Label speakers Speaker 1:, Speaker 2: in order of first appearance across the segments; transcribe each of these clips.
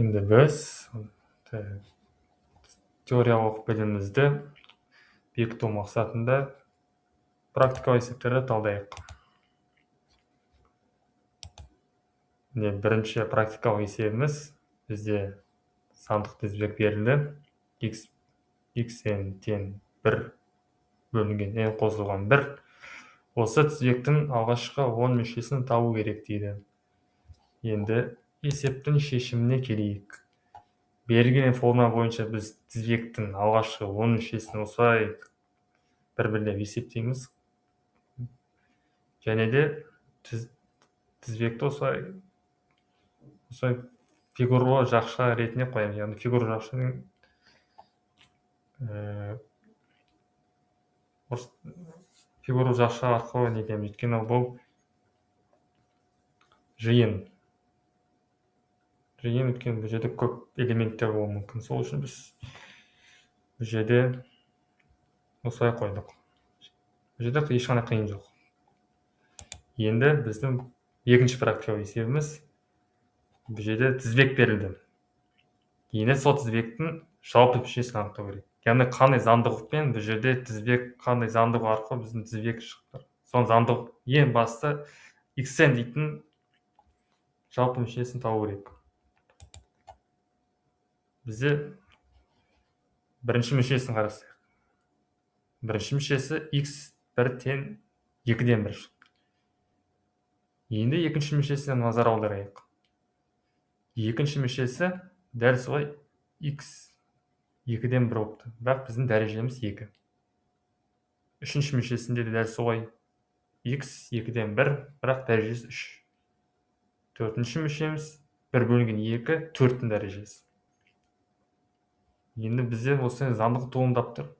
Speaker 1: Енді біз теориялық оқып білімімізді бекіту мақсатында практикалық есептерді талдайық. Міне бірінші практикалық есебіміз бізде сандық тізбек берілді. xn тең 1 бөлінген n қосылған 1. Осы тізбектің алғашқы 10 мүшесін табу керек дейді. Енді есептің шешіміне келейік. Берілген формула бойынша біз тізбектің алғашқы 10 мүшесін осылай бір-бірлеп есептейміз. Және де тізбекті осылай фигуралы жақша ретінде қоямыз. Яғни фигуралы жақшаның фигуралы жақша арқылы недеміз. Өйткені бұл жиын. Өйткені бұл жерде көп элементтер болуы мүмкін. Сол үшін біз бұл жерде осылай қойдық. Бұл жерде ешқандай қиын жоқ. Енді біздің екінші практикалық есебіміз бұл жерде тізбек берілді. Енді сол тізбектің жалпы мүшесін анықтау керек. Яғни қандай заңдылықпен бұл жерде тізбек қандай заңдылық арқылы біздің тізбек шықты. Соның заңдылық ең басты xn дейтін жалпы мүшесін табу керек. Бізде бірінші мүшесін қарасақ. Бірінші мүшесі x1 тең 2-ден 1 шықты. Енді екінші мүшесіне назар аударайық. Екінші мүшесі дәл солай x 2-ден 1 болыпты. Бірақ біздің дәрежеміз 2. Үшінші мүшесінде де дәл солай x 2-ден 1, бірақ дәрежесі 3. Төртінші мүшеміз 1 бөлінген 2, 4-тің дәрежесі. Енді бізде осындай заңдылық туындап тұр.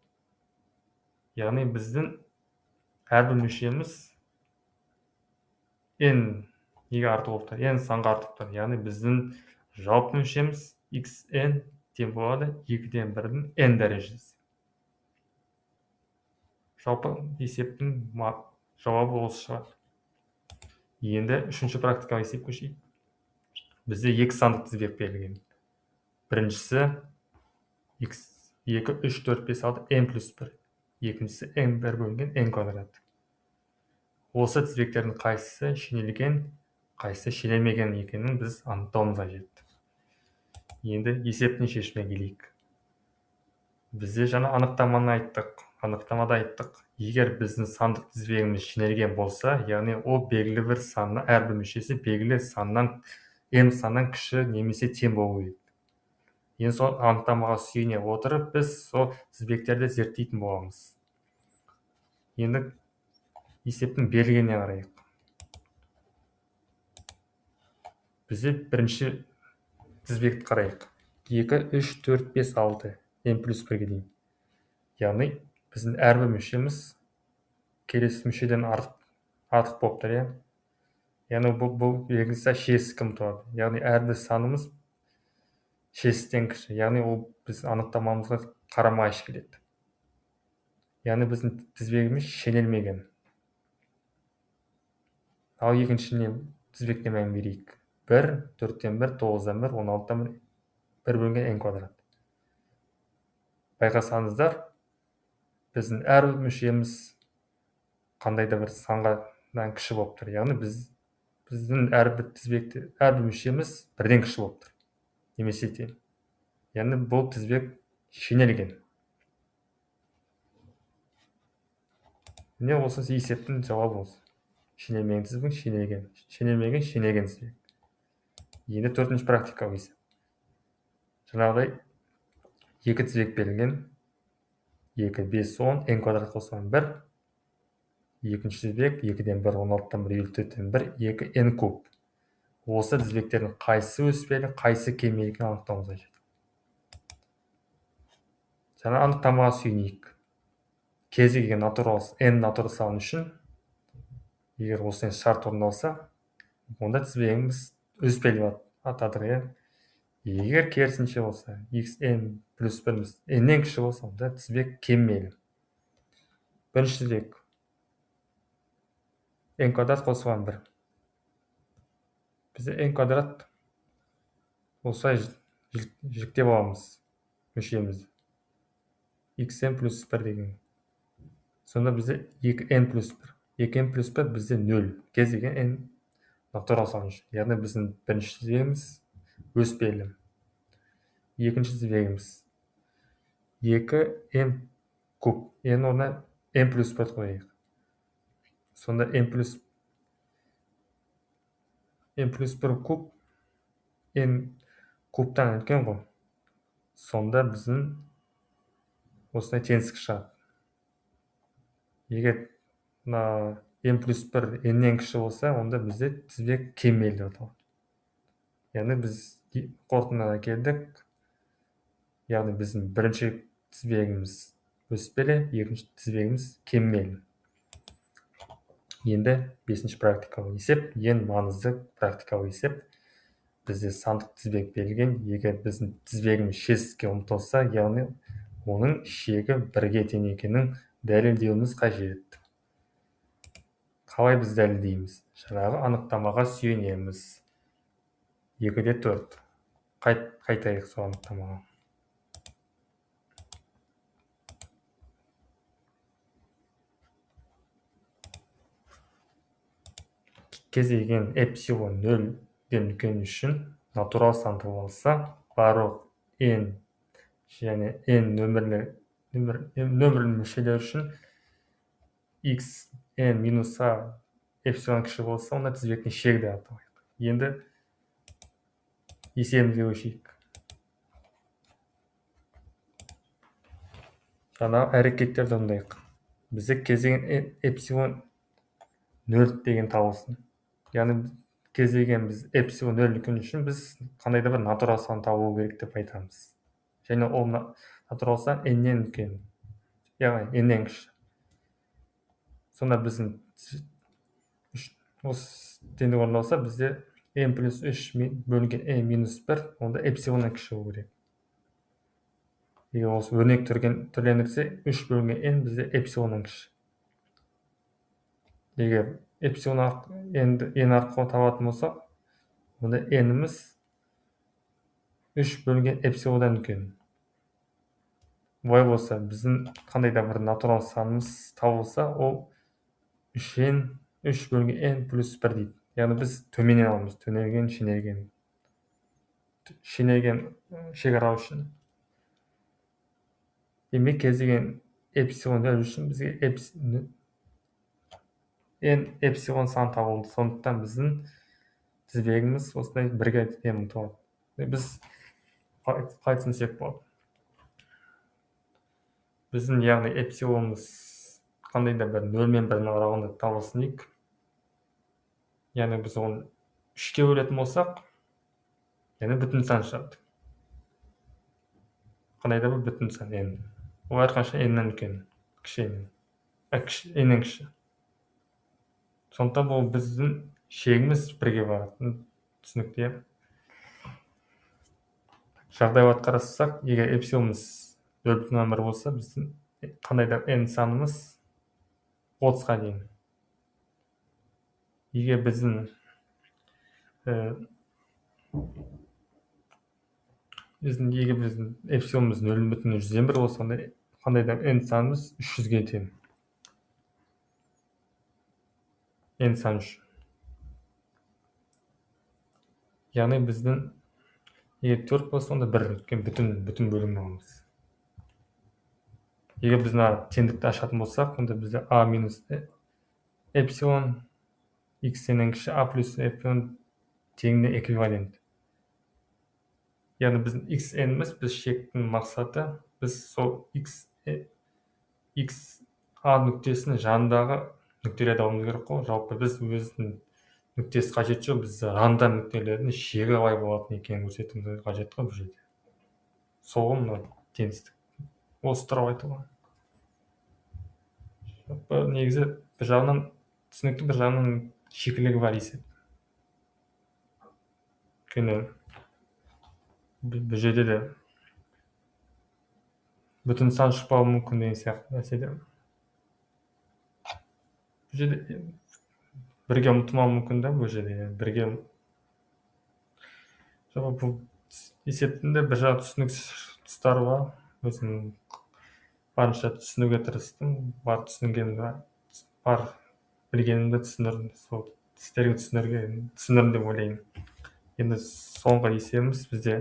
Speaker 1: Яғни біздің әрбір мүшеміз n-ге артып тұр, n санға артып тұр. Яғни біздің жалпы мүшеміз xn тең болады 2-ден 1-дің n дәрежесі. Жалпы есептің жауабы осы шығады. Енді үшінші практикалық есеп көшейік. Бізде екі сандық тізбек берілген. Біріншісі x 2, 3, 4, 5, 6, n плюс 1. Екіншісі n 1 бөлінген n квадрат. Осы тізбектердің қайсысы шенелген, қайсысы шенелмеген екенін біз анықтауымыз қажет. Енді есептің шешіміне келейік. Бізде жаңа анықтамада айттық. Егер біздің сандық тізбегіміз шенелген болса, яғни ол белгілі бір санның әрбір мүшесі белгілі саннан m саннан кіші немесе тең болуы керек. Енді сол анықтамаға сүйене отырып, біз сол тізбектерді зерттейтін боламыз. Енді есептің берілгеніне қарайық. Бізде бірінші тізбекті қарайық. 2, 3, 4, 5, 6 n плюс 1-ге дейін. Яғни біздің әрбір мүшеміз келесі мүшеден артық болып тұр. Яғни бұл белгісі шесі кім тұрады. Яғни әрбір санымыз шестен кіші. Яғни ол біз анықтамамызға қарама-қайшы келеді. Яғни біздің тізбегіміз шенелмеген. Ал екіншіне тізбекке мән берейік. 1, 4-тен 1, 9-дан 1, 16-дан 1, 1 бөлінген n квадрат. Байқасаңыздар, біздің әрбір мүшеміз қандай да бір сандан кіші болып тұр. Яғни біздің әрбір мүшеміз 1-ден кіші болып тұр. Немесе тең. Яғни бұл тізбек шенелген. Міне осы есептің жауабы осы. Шенелмеген тізбек шенелген. Шенелген тізбек. Енді төртінші практикалық есеп. Жаңағыдай екі тізбек берілген. 2, 5, 10, n квадрат қосылған 1. Екінші тізбек 2-ден 1, 16-дан 1, 54-тен 1, 2, n куб. Осы тізбектердің қайсысы өспелі, қайсысы кемелі екенін анықтауымыз қажет. Жаңа анықтамаға сүйенейік. Кез келген n натурал сан үшін, егер осыдан шарт орындалса, онда тізбегіміз өспелі атадық. Егер керісінше болса, xn плюс 1 n-нен кіші болса, онда тізбек кемелі. Бірінші тізбек n квадрат қосылған 1. Бізде n квадрат осылай жіктеп аламыз мүшемізді. xn плюс 1 деген. Сонда бізде 2n плюс 1. 2n плюс 1 бізде 0. Кез деген n натурал сан үшін. Яғни біздің бірінші тізбегіміз өспелі. Екінші тізбегіміз 2n куб. n орнына n плюс 1 қояйық. Сонда n плюс 1 куб n кубтан үлкен ғой. Сонда біздің осындай теңдік шығады. Егер n плюс 1 n-нен кіші болса, онда бізде тізбек кемел деп аталады. Яғни біз қорытындыға келдік. Яғни біздің бірінші тізбегіміз өспелі, екінші тізбегіміз кемел. Енді 5-ші практикалық есеп, ең маңызды практикалық есеп. Бізде сандық тізбек берілген. Егер біздің тізбегіміз шестікке ұмтылса, яғни оның шегі 1-ге тең екенін дәлелдеуіміз қажет. Қалай біз дәлелдейміз? Жаңағы анықтамаға сүйенеміз. 2-де 4. Қайтайық сол анықтамаға. Кез келген эпсилон 0-ден үлкен үшін натурал санды болса, барлық n және n нөмірлі мүшелер үшін x n минус a эпсилон кіші болса, онда тізбектің шегі деп аталады. Енді есебімізге көшейік. Жаңағы әрекеттерді орындайық. Бізде кез келген эпсилон 0 деген табылсын. Яғни кез келген біз эпсилон 0 үлкен үшін біз қандай да бір натурал сан табу керек деп айтамыз. Және ол натурал сан n-нен үлкен. Яғни n-нен кіші. Сонда біздің осы теңдік орындалса, бізде n плюс 3 бөлінген n минус 1, онда эпсилоннан кіші болу керек. Егер осы өрнек түрлендірсе, 3 бөлінген n бізде эпсилоннан кіші. Егер эпсилон n арқылы табатын болсақ, онда n-іміз 3 бөлінген эпсилоннан үлкен. Бұлай болса, біздің қандай да бір натурал санымыз табылса, ол 3 бөлінген n плюс 1 дейді. Яғни біз төменнен аламыз. Төнелген, шенелген. Шенелген шекара үшін. Демек, кез келген эпсилон 0 үшін бізге n эпсилон сан табылды. Сондықтан біздің тізбегіміз осындай 1-ге тең ұмтылады. Біз қалай түсінсек болады? Біздің яғни эпсилонымыз қандай да бір 0 мен 1-дің аралығында табылсын дейік. Яғни біз оны 3-ке бөлетін болсақ, яғни бүтін сан шығады. Қандай да бір бүтін сан n. Ол әрқанша n-нен үлкен, кіші n-нен кіші. Сондықтан бұл біздің шегіміз 1-ге баратын түсінікті. Жағдайларды қарасақ, егер эпсилонымыз 0,1 болса, біздің қандай да n санымыз 30-ға дейін. Егер біздің эпсилонымыз 0,1 болса, қандай да n санымыз 300-ге тең. n сан үшін. Яғни біздің егер 4 болса, онда 1 бүтін бөлігін аламыз. Егер біз теңдікті ашатын болсақ, онда бізде a минус эпсилон x-нен кіші a плюс эпсилон теңіне эквивалент. Яғни біздің xn-іміз, біз шектің мақсаты, біз сол x a нүктесінің жанындағы нүктелерді алуымыз керек қой. Жалпы біз өзінің нүктесі қажет жоқ, біз рандом нүктелердің шегі қалай болатын екенін көрсетуіміз қажет қой бұл жерде. Сол мына теңдістік. Осы туралы айтылған. Негізі бір жағынан түсінікті, бір жағынан шикілігі бар есеп. Өйткені бұл жерде де бүтін сан шықпауы мүмкін деген сияқты нәрседе. Бұл жерде 1-ге ұмытылмауы мүмкін да, бұл жерде 1-ге. Бұл есептің де бір жағы түсініксіз тұстары бар. Өзім барынша түсінуге тырыстым. Бар білгенімді сол сіздерге түсіндірдім деп ойлаймын. Енді соңғы есебіміз бізде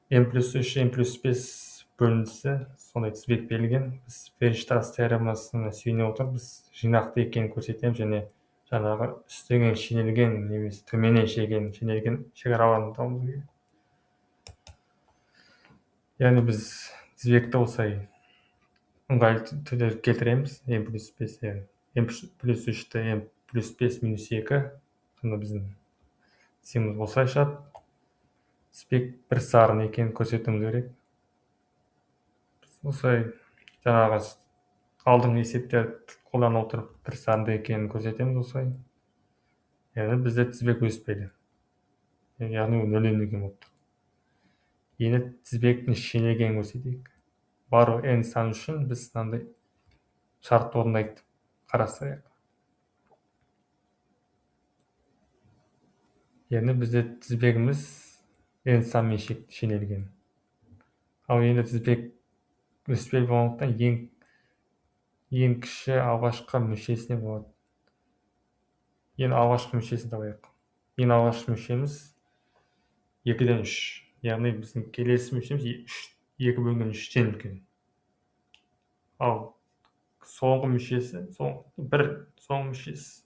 Speaker 1: n+3, n+5 бөлінісі сондай тізбек берілген. Біз Вейерштрасс теоремасына сүйене отырып біз жинақты екенін көрсетеміз және жаңағы үстіңен шенелген немесе төменнен шенелген шекараларын табуымыз керек. Яғни біз тізбекті осылай ыңғайлы түрде келтіреміз. n+5, n+3-ті n+5 минус 2. Сонда біздің тізіміз осылай шығады. Тізбек бір сарын екенін көрсетуіміз керек. Осылай жаңағы алдыңғы есептерді қолдана отырып бір санды екенін көрсетеміз осылай. Яғни бізде тізбек өспейді. Яғни ол нөлден деген болып тұр. Енді тізбектің шенелгенін көрсетейік. Барлық n сан үшін біз мынандай шартты орындайды қарастырайық. Яғни бізде тізбегіміз n санмен шенелген. Ал енді тізбек өспелі болғандықтан ең кіші алғашқы мүшесіне болады. Ең алғашқы мүшесін табайық. Ең алғашқы мүшеміз 2-ден 3. Яғни біздің келесі мүшеміз 2/3-тен үлкен. Ал соңғы мүшесі, соңғы мүшесі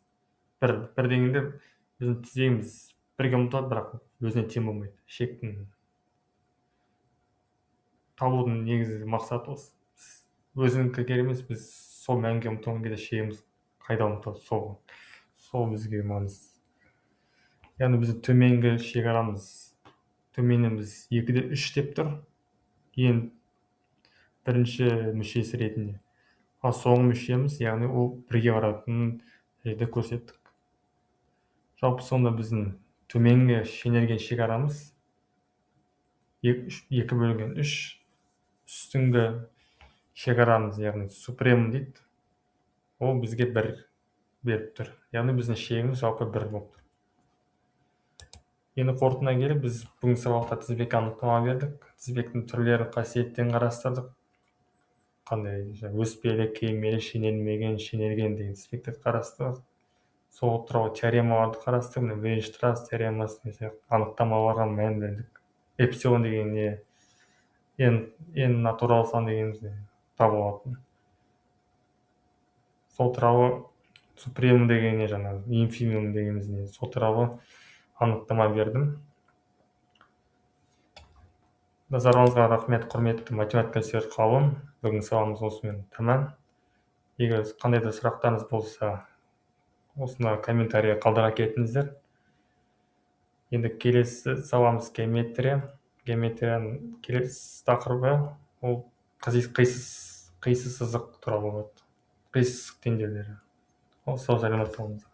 Speaker 1: 1 дегенде біздің тізбегіміз 1-ге ұмтылады, бірақ өзіне тең болмайды. Шектің табудың негізгі мақсаты осы. Өзінікі керек емес, біз сол мәнге ұмтылған кезде шегіміз қайда ұмтылады, сол бізге маңызды. Яғни біздің төменгі шекарамыз төменнен біз 2-де 3 деп тұр. Ең бірінші мүшесі ретінде. Ал соңғы мүшеміз, яғни ол 1-ге баратынын жерде көрсеттік. Жалпы сонда біздің төменгі шенелген шекарамыз 2/3. Үстіңгі шекарамыз, яғни супрем дейді. Ол бізге 1 беріп тұр. Яғни біздің шегіміз жалпы 1 болып тұр. Енді қорытындыға келіп, біз бүгінгі сабақта тізбекке анықтама бердік. Тізбектің түрлері, қасиеттерін қарастырдық. Қандай өспелі, кеңмелі, шенелген деген тізбектерді қарастырдық. Сол туралы теоремаларды қарастырдық. Вейерштрасс теоремасы анықтамаларға мән бердік. Эпсилон деген не, n натурал сан дегеніміз табылатын. Сол туралы супрем деген не, жаңағы инфимум дегеніміз не, сол туралы анықтама бердім. Назарыңызға рахмет, құрметті математика сүйер қауым. Бүгінгі сабағымыз осымен тәмам. Егер қандай да сұрақтарыңыз болса, осында комментария қалдыра кетіңіздер. Енді келесі сабағымыз геометрия. Геометрияның келесі тақырыбы ол қисыз сызық туралы болады. Қисыз сызық теңдеулері. Сол саламат болыңыздар.